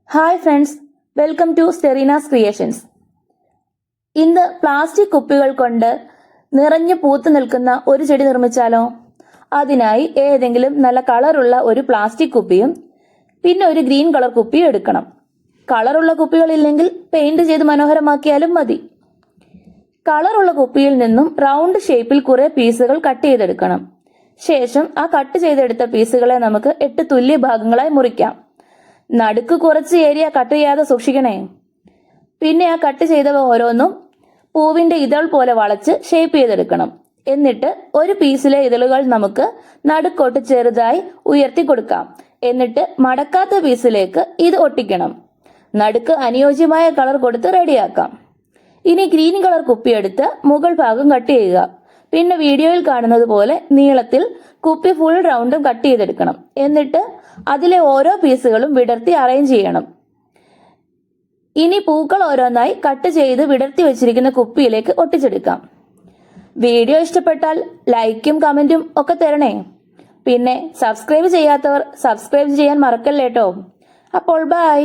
Hi friends, welcome to സ്റ്റെറീനാസ് creations. ഇന്ന് plastic കുപ്പികൾ കൊണ്ട് നിറഞ്ഞു പൂത്തു നിൽക്കുന്ന ഒരു ചെടി നിർമ്മിച്ചാലോ? അതിനായി ഏതെങ്കിലും നല്ല കളറുള്ള ഒരു പ്ലാസ്റ്റിക് കുപ്പിയും പിന്നെ ഒരു ഗ്രീൻ കളർ കുപ്പിയും എടുക്കണം. കളറുള്ള കുപ്പികളില്ലെങ്കിൽ പെയിന്റ് ചെയ്ത് മനോഹരമാക്കിയാലും മതി. കളറുള്ള കുപ്പിയിൽ നിന്നും റൗണ്ട് ഷേപ്പിൽ കുറെ പീസുകൾ കട്ട് ചെയ്തെടുക്കണം. ശേഷം ആ കട്ട് ചെയ്തെടുത്ത പീസുകളെ നമുക്ക് 8 തുല്യ ഭാഗങ്ങളായി മുറിക്കാം. നടുക്ക് കുറച്ച് ഏരിയ കട്ട് ചെയ്യാതെ സൂക്ഷിക്കണേ. പിന്നെ ആ കട്ട് ചെയ്തവ ഓരോന്നും പൂവിന്റെ ഇതൾ പോലെ വളച്ച് ഷേപ്പ് ചെയ്തെടുക്കണം. എന്നിട്ട് ഒരു പീസിലെ ഇതളുകൾ നമുക്ക് നടുക്കോട്ട് ചെറുതായി ഉയർത്തി കൊടുക്കാം. എന്നിട്ട് മടക്കാത്ത പീസിലേക്ക് ഇത് ഒട്ടിക്കണം. നടുക്ക് അനുയോജ്യമായ കളർ കൊടുത്ത് റെഡിയാക്കാം. ഇനി ഗ്രീൻ കളർ കുപ്പിയെടുത്ത് മുകൾ ഭാഗം കട്ട് ചെയ്യുക. പിന്നെ വീഡിയോയിൽ കാണുന്നത് പോലെ നീളത്തിൽ കുപ്പി ഫുൾ റൗണ്ടും കട്ട് ചെയ്തെടുക്കണം. എന്നിട്ട് അതിലെ ഓരോ പീസുകളും വിടർത്തി അറേഞ്ച് ചെയ്യണം. ഇനി പൂക്കൾ ഓരോന്നായി കട്ട് ചെയ്ത് വിടർത്തി വെച്ചിരിക്കുന്ന കുപ്പിയിലേക്ക് ഒട്ടിച്ചെടുക്കാം. വീഡിയോ ഇഷ്ടപ്പെട്ടാൽ ലൈക്കും കമന്റും ഒക്കെ തരണേ. പിന്നെ സബ്സ്ക്രൈബ് ചെയ്യാത്തവർ സബ്സ്ക്രൈബ് ചെയ്യാൻ മറക്കല്ലേട്ടോ. അപ്പോൾ ബൈ.